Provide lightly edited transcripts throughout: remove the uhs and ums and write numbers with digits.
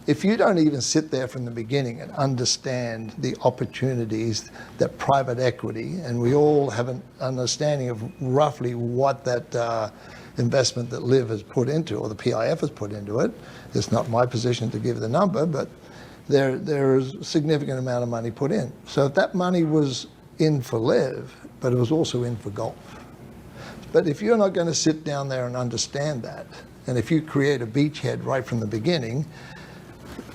If you don't even sit there from the beginning and understand the opportunities that private equity, and we all have an understanding of roughly what that investment that LIV has put into, or the PIF has put into it. It's not my position to give the number, but there is a significant amount of money put in. So if that money was in for LIV, but it was also in for golf. But if you're not going to sit down there and understand that, and if you create a beachhead right from the beginning,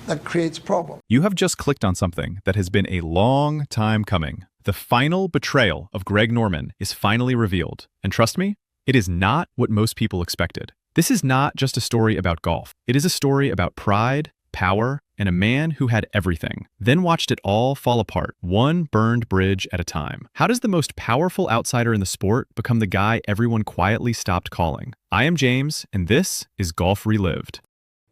that creates problems. You have just clicked on something that has been a long time coming. The final betrayal of Greg Norman is finally revealed. And trust me, it is not what most people expected. This is not just a story about golf. It is a story about pride, power, and a man who had everything, then watched it all fall apart, one burned bridge at a time. How does the most powerful outsider in the sport become the guy everyone quietly stopped calling? I am James, and this is Golf Relived.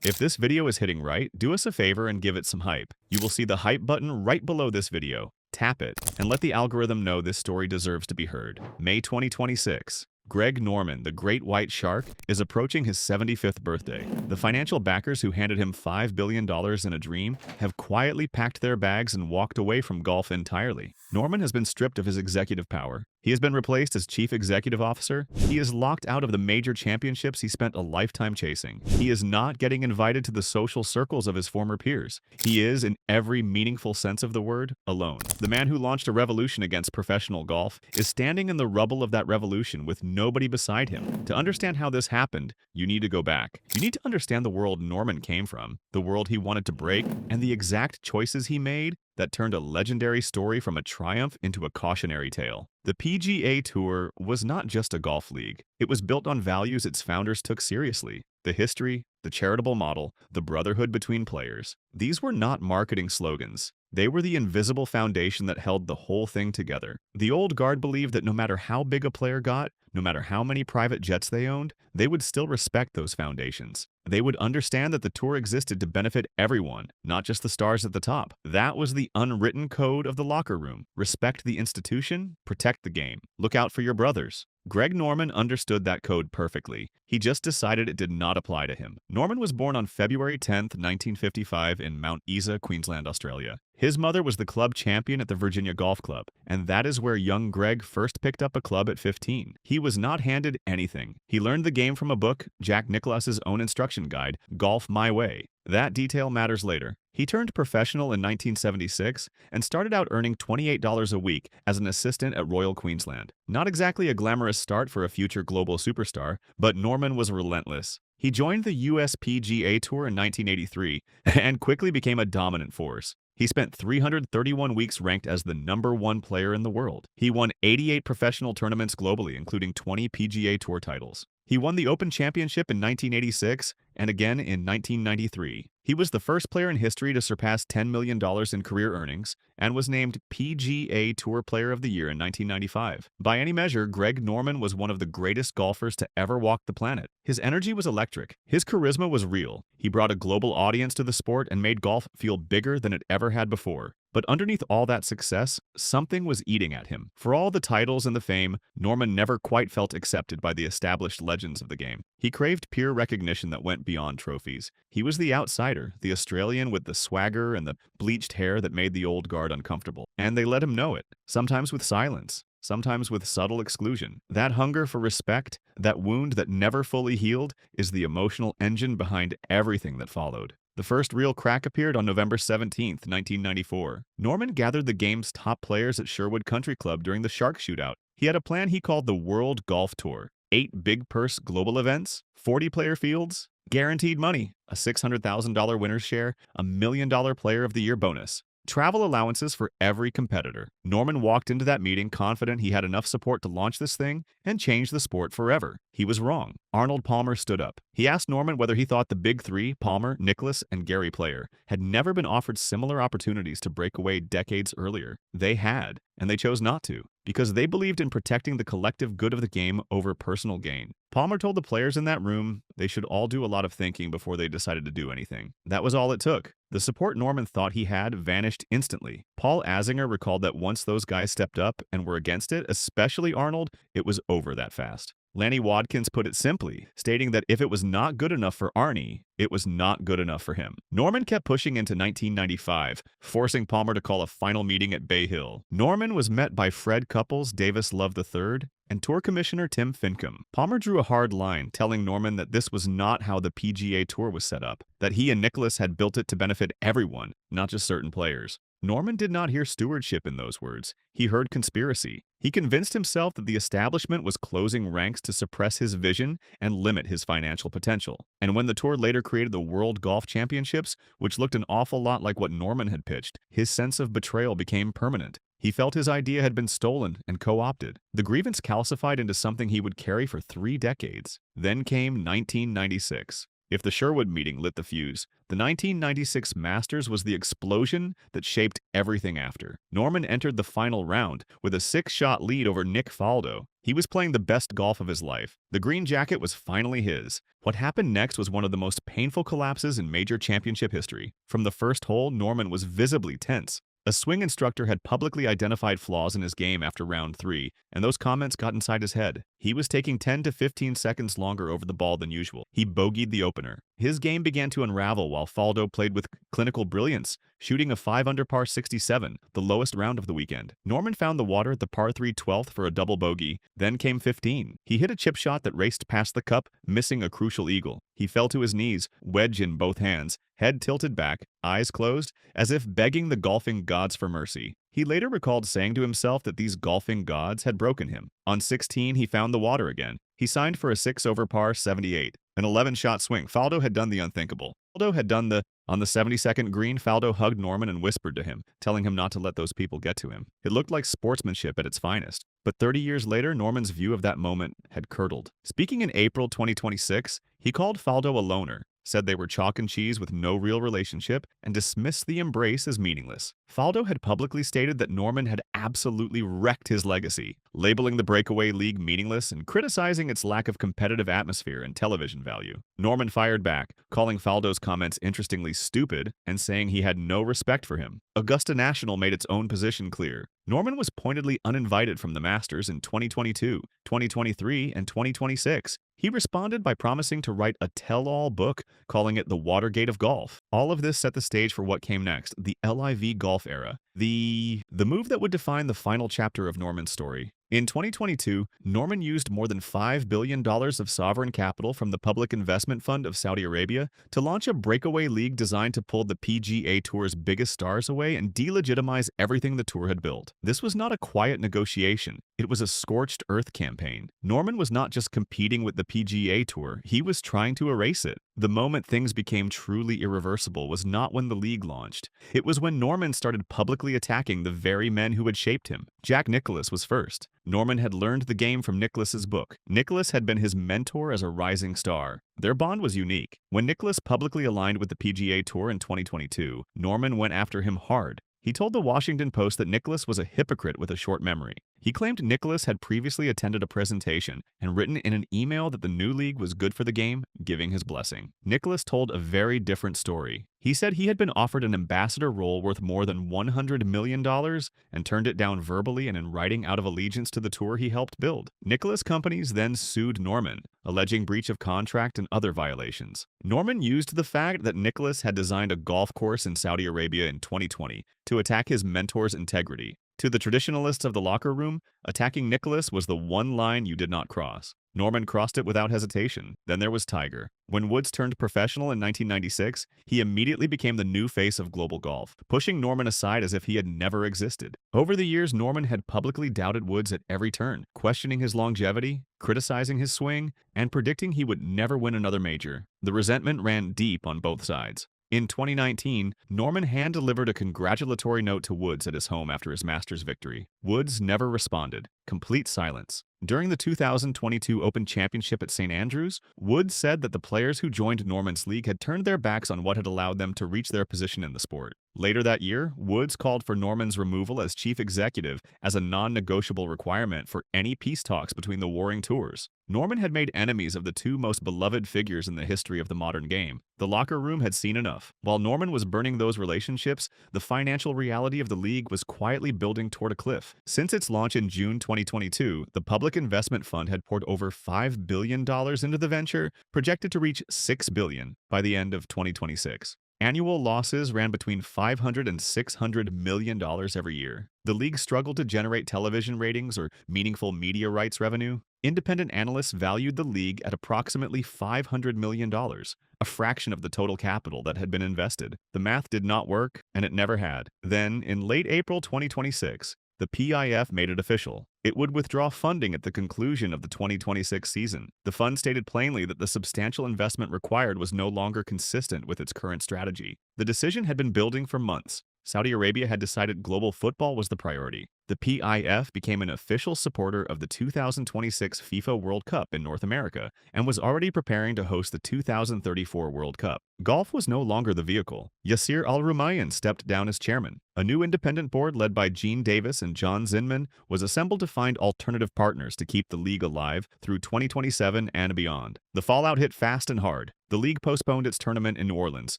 If this video is hitting right, do us a favor and give it some hype. You will see the hype button right below this video. Tap it, and let the algorithm know this story deserves to be heard. May 2026. Greg Norman, the great white shark, is approaching his 75th birthday. The financial backers who handed him $5 billion in a dream have quietly packed their bags and walked away from golf entirely. Norman has been stripped of his executive power. He has been replaced as chief executive officer. He is locked out of the major championships he spent a lifetime chasing. He is not getting invited to the social circles of his former peers. He is, in every meaningful sense of the word, alone. The man who launched a revolution against professional golf is standing in the rubble of that revolution with nobody beside him. To understand how this happened, you need to go back. You need to understand the world Norman came from, the world he wanted to break, and the exact choices he made that turned a legendary story from a triumph into a cautionary tale. The PGA Tour was not just a golf league. It was built on values its founders took seriously. The history, the charitable model, the brotherhood between players. These were not marketing slogans. They were the invisible foundation that held the whole thing together. The old guard believed that no matter how big a player got, no matter how many private jets they owned, they would still respect those foundations. They would understand that the tour existed to benefit everyone, not just the stars at the top. That was the unwritten code of the locker room. Respect the institution, protect the game. Look out for your brothers. Greg Norman understood that code perfectly. He just decided it did not apply to him. Norman was born on February 10, 1955 in Mount Isa, Queensland, Australia. His mother was the club champion at the Virginia Golf Club, and that is where young Greg first picked up a club at 15. He was not handed anything. He learned the game from a book, Jack Nicklaus's own instruction guide, Golf My Way. That detail matters later. He turned professional in 1976 and started out earning $28 a week as an assistant at Royal Queensland. Not exactly a glamorous start for a future global superstar, but Norman was relentless. He joined the USPGA Tour in 1983 and quickly became a dominant force. He spent 331 weeks ranked as the #1 player in the world. He won 88 professional tournaments globally, including 20 PGA Tour titles. He won the Open Championship in 1986 and again in 1993. He was the first player in history to surpass $10 million in career earnings and was named PGA Tour Player of the Year in 1995. By any measure, Greg Norman was one of the greatest golfers to ever walk the planet. His energy was electric. His charisma was real. He brought a global audience to the sport and made golf feel bigger than it ever had before. But underneath all that success, something was eating at him. For all the titles and the fame, Norman never quite felt accepted by the established legends of the game. He craved peer recognition that went beyond trophies. He was the outsider, the Australian with the swagger and the bleached hair that made the old guard uncomfortable. And they let him know it, sometimes with silence, sometimes with subtle exclusion. That hunger for respect, that wound that never fully healed, is the emotional engine behind everything that followed. The first real crack appeared on November 17, 1994. Norman gathered the game's top players at Sherwood Country Club during the Shark Shootout. He had a plan he called the World Golf Tour. 8 big-purse global events, 40-player fields, guaranteed money, a $600,000 winner's share, a $1 million Player of the Year bonus. Travel allowances for every competitor. Norman walked into that meeting confident he had enough support to launch this thing and change the sport forever. He was wrong. Arnold Palmer stood up. He asked Norman whether he thought the big three, Palmer, Nicklaus, and Gary Player, had never been offered similar opportunities to break away decades earlier. They had, and they chose not to, because they believed in protecting the collective good of the game over personal gain. Palmer told the players in that room they should all do a lot of thinking before they decided to do anything. That was all it took. The support Norman thought he had vanished instantly. Paul Azinger recalled that once those guys stepped up and were against it, especially Arnold, it was over that fast. Lanny Wadkins put it simply, stating that if it was not good enough for Arnie, it was not good enough for him. Norman kept pushing into 1995, forcing Palmer to call a final meeting at Bay Hill. Norman was met by Fred Couples, Davis Love III, and Tour Commissioner Tim Finchem. Palmer drew a hard line, telling Norman that this was not how the PGA Tour was set up, that he and Nicklaus had built it to benefit everyone, not just certain players. Norman did not hear stewardship in those words. He heard conspiracy. He convinced himself that the establishment was closing ranks to suppress his vision and limit his financial potential. And when the tour later created the World Golf Championships, which looked an awful lot like what Norman had pitched, his sense of betrayal became permanent. He felt his idea had been stolen and co-opted. The grievance calcified into something he would carry for 3 decades. Then came 1996. If the Sherwood meeting lit the fuse, the 1996 Masters was the explosion that shaped everything after. Norman entered the final round with a 6-shot lead over Nick Faldo. He was playing the best golf of his life. The green jacket was finally his. What happened next was one of the most painful collapses in major championship history. From the first hole, Norman was visibly tense. A swing instructor had publicly identified flaws in his game after round 3, and those comments got inside his head. He was taking 10 to 15 seconds longer over the ball than usual. He bogeyed the opener. His game began to unravel while Faldo played with clinical brilliance, shooting a 5-under par 67, the lowest round of the weekend. Norman found the water at the par 3 12th for a double bogey. Then came 15. He hit a chip shot that raced past the cup, missing a crucial eagle. He fell to his knees, wedge in both hands, head tilted back, eyes closed, as if begging the golfing gods for mercy. He later recalled saying to himself that these golfing gods had broken him. On 16, he found the water again. He signed for a 6 over par 78, an 11-shot swing. Faldo had done the unthinkable. On the 72nd green, Faldo hugged Norman and whispered to him, telling him not to let those people get to him. It looked like sportsmanship at its finest. But 30 years later, Norman's view of that moment had curdled. Speaking in April 2026, he called Faldo a loner, said they were chalk and cheese with no real relationship, and dismissed the embrace as meaningless. Faldo had publicly stated that Norman had absolutely wrecked his legacy, labeling the breakaway league meaningless and criticizing its lack of competitive atmosphere and television value. Norman fired back, calling Faldo's comments interestingly stupid and saying he had no respect for him. Augusta National made its own position clear. Norman was pointedly uninvited from the Masters in 2022, 2023, and 2026. He responded by promising to write a tell-all book, calling it the Watergate of golf. All of this set the stage for what came next, the LIV Golf era, the move that would define the final chapter of Norman's story. In 2022, Norman used more than $5 billion of sovereign capital from the Public Investment Fund of Saudi Arabia to launch a breakaway league designed to pull the PGA Tour's biggest stars away and delegitimize everything the tour had built. This was not a quiet negotiation. It was a scorched earth campaign. Norman was not just competing with the PGA Tour, he was trying to erase it. The moment things became truly irreversible was not when the league launched. It was when Norman started publicly attacking the very men who had shaped him. Jack Nicklaus was first. Norman had learned the game from Nicklaus's book. Nicklaus had been his mentor as a rising star. Their bond was unique. When Nicklaus publicly aligned with the PGA Tour in 2022, Norman went after him hard. He told the Washington Post that Nicklaus was a hypocrite with a short memory. He claimed Nicklaus had previously attended a presentation and written in an email that the new league was good for the game, giving his blessing. Nicklaus told a very different story. He said he had been offered an ambassador role worth more than $100 million and turned it down verbally and in writing out of allegiance to the tour he helped build. Nicklaus companies then sued Norman, alleging breach of contract and other violations. Norman used the fact that Nicklaus had designed a golf course in Saudi Arabia in 2020 to attack his mentor's integrity. To the traditionalists of the locker room, attacking Nicklaus was the one line you did not cross. Norman crossed it without hesitation. Then there was Tiger. When Woods turned professional in 1996, he immediately became the new face of global golf, pushing Norman aside as if he had never existed. Over the years, Norman had publicly doubted Woods at every turn, questioning his longevity, criticizing his swing, and predicting he would never win another major. The resentment ran deep on both sides. In 2019, Norman hand-delivered a congratulatory note to Woods at his home after his Masters victory. Woods never responded. Complete silence. During the 2022 Open Championship at St. Andrews, Woods said that the players who joined Norman's league had turned their backs on what had allowed them to reach their position in the sport. Later that year, Woods called for Norman's removal as chief executive as a non-negotiable requirement for any peace talks between the warring tours. Norman had made enemies of the two most beloved figures in the history of the modern game. The locker room had seen enough. While Norman was burning those relationships, the financial reality of the league was quietly building toward a cliff. Since its launch in June 2020, 2022, the Public Investment Fund had poured over $5 billion into the venture, projected to reach $6 billion by the end of 2026. Annual losses ran between $500 and $600 million every year. The league struggled to generate television ratings or meaningful media rights revenue. Independent analysts valued the league at approximately $500 million, a fraction of the total capital that had been invested. The math did not work, and it never had. Then, in late April 2026, the PIF made it official. It would withdraw funding at the conclusion of the 2026 season. The fund stated plainly that the substantial investment required was no longer consistent with its current strategy. The decision had been building for months. Saudi Arabia had decided global football was the priority. The PIF became an official supporter of the 2026 FIFA World Cup in North America and was already preparing to host the 2034 World Cup. Golf was no longer the vehicle. Yasir Al-Rumayyan stepped down as chairman. A new independent board led by Gene Davis and John Zinman was assembled to find alternative partners to keep the league alive through 2027 and beyond. The fallout hit fast and hard. The league postponed its tournament in New Orleans,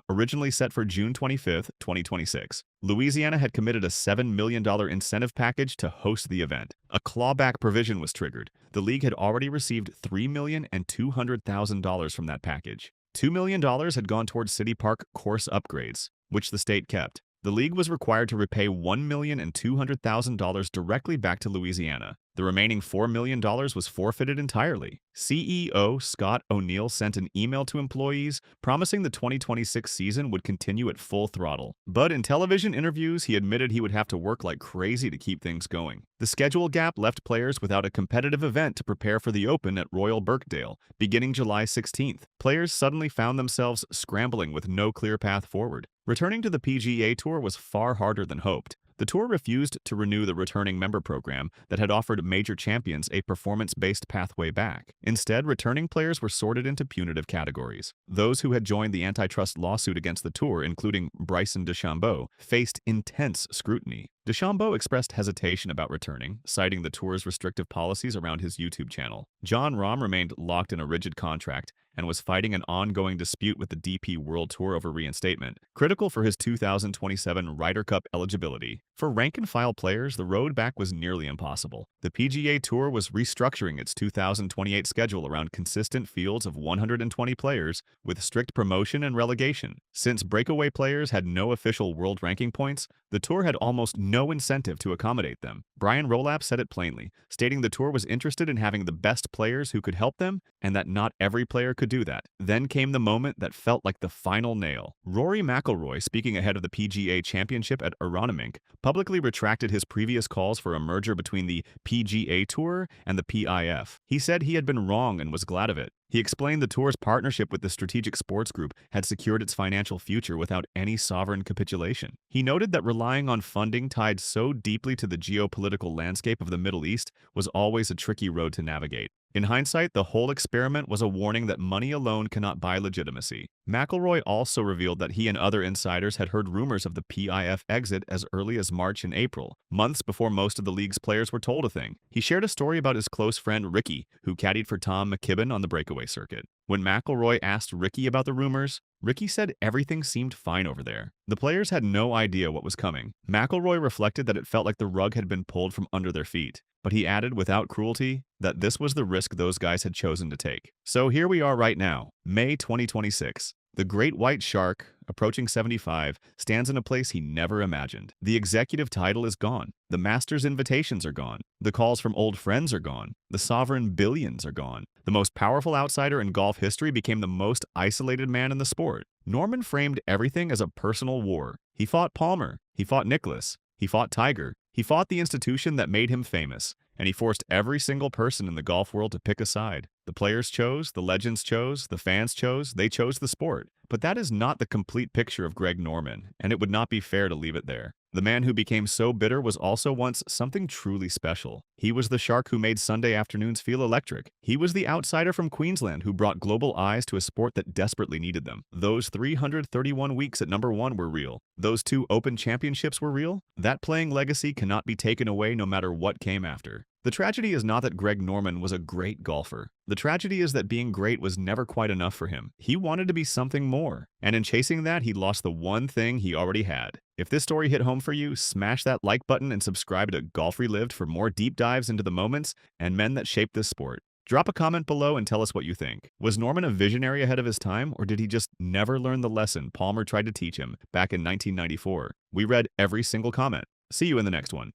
originally set for June 25, 2026. Louisiana had committed a $7 million incentive package to host the event. A clawback provision was triggered. The league had already received $3,200,000 from that package. $2 million had gone towards City Park course upgrades, which the state kept. The league was required to repay $1,200,000 directly back to Louisiana. The remaining $4 million was forfeited entirely. CEO Scott O'Neill sent an email to employees promising the 2026 season would continue at full throttle. But in television interviews, he admitted he would have to work like crazy to keep things going. The schedule gap left players without a competitive event to prepare for the Open at Royal Birkdale, beginning July 16th. Players suddenly found themselves scrambling with no clear path forward. Returning to the PGA Tour was far harder than hoped. The tour refused to renew the returning member program that had offered major champions a performance-based pathway back. Instead, returning players were sorted into punitive categories. Those who had joined the antitrust lawsuit against the tour, including Bryson DeChambeau, faced intense scrutiny. DeChambeau expressed hesitation about returning, citing the tour's restrictive policies around his YouTube channel. Jon Rahm remained locked in a rigid contract and was fighting an ongoing dispute with the DP World Tour over reinstatement, critical for his 2027 Ryder Cup eligibility. For rank-and-file players, the road back was nearly impossible. The PGA Tour was restructuring its 2028 schedule around consistent fields of 120 players with strict promotion and relegation. Since breakaway players had no official world ranking points, the tour had almost no incentive to accommodate them. Brian Rolapp said it plainly, stating the tour was interested in having the best players who could help them and that not every player could do that. Then came the moment that felt like the final nail. Rory McIlroy, speaking ahead of the PGA Championship at Aronimink, publicly retracted his previous calls for a merger between the PGA Tour and the PIF. He said he had been wrong and was glad of it. He explained the tour's partnership with the Strategic Sports Group had secured its financial future without any sovereign capitulation. He noted that relying on funding tied so deeply to the geopolitical landscape of the Middle East was always a tricky road to navigate. In hindsight, the whole experiment was a warning that money alone cannot buy legitimacy. McIlroy also revealed that he and other insiders had heard rumors of the PIF exit as early as March and April, months before most of the league's players were told a thing. He shared a story about his close friend Ricky, who caddied for Tom McKibben on the breakaway circuit. When McIlroy asked Ricky about the rumors, Ricky said everything seemed fine over there. The players had no idea what was coming. McIlroy reflected that it felt like the rug had been pulled from under their feet. But he added without cruelty that this was the risk those guys had chosen to take. So here we are right now, May 2026. The great white shark, approaching 75, stands in a place he never imagined. The executive title is gone. The Masters invitations are gone. The calls from old friends are gone. The sovereign billions are gone. The most powerful outsider in golf history became the most isolated man in the sport. Norman framed everything as a personal war. He fought Palmer. He fought Nicklaus. He fought Tiger. He fought the institution that made him famous, and he forced every single person in the golf world to pick a side. The players chose, the legends chose, the fans chose, they chose the sport. But that is not the complete picture of Greg Norman, and it would not be fair to leave it there. The man who became so bitter was also once something truly special. He was the shark who made Sunday afternoons feel electric. He was the outsider from Queensland who brought global eyes to a sport that desperately needed them. Those 331 weeks at #1 were real. Those 2 Open championships were real. That playing legacy cannot be taken away no matter what came after. The tragedy is not that Greg Norman was a great golfer. The tragedy is that being great was never quite enough for him. He wanted to be something more, and in chasing that, he lost the one thing he already had. If this story hit home for you, smash that like button and subscribe to Golf Relived for more deep dives into the moments and men that shaped this sport. Drop a comment below and tell us what you think. Was Norman a visionary ahead of his time, or did he just never learn the lesson Palmer tried to teach him back in 1994? We read every single comment. See you in the next one.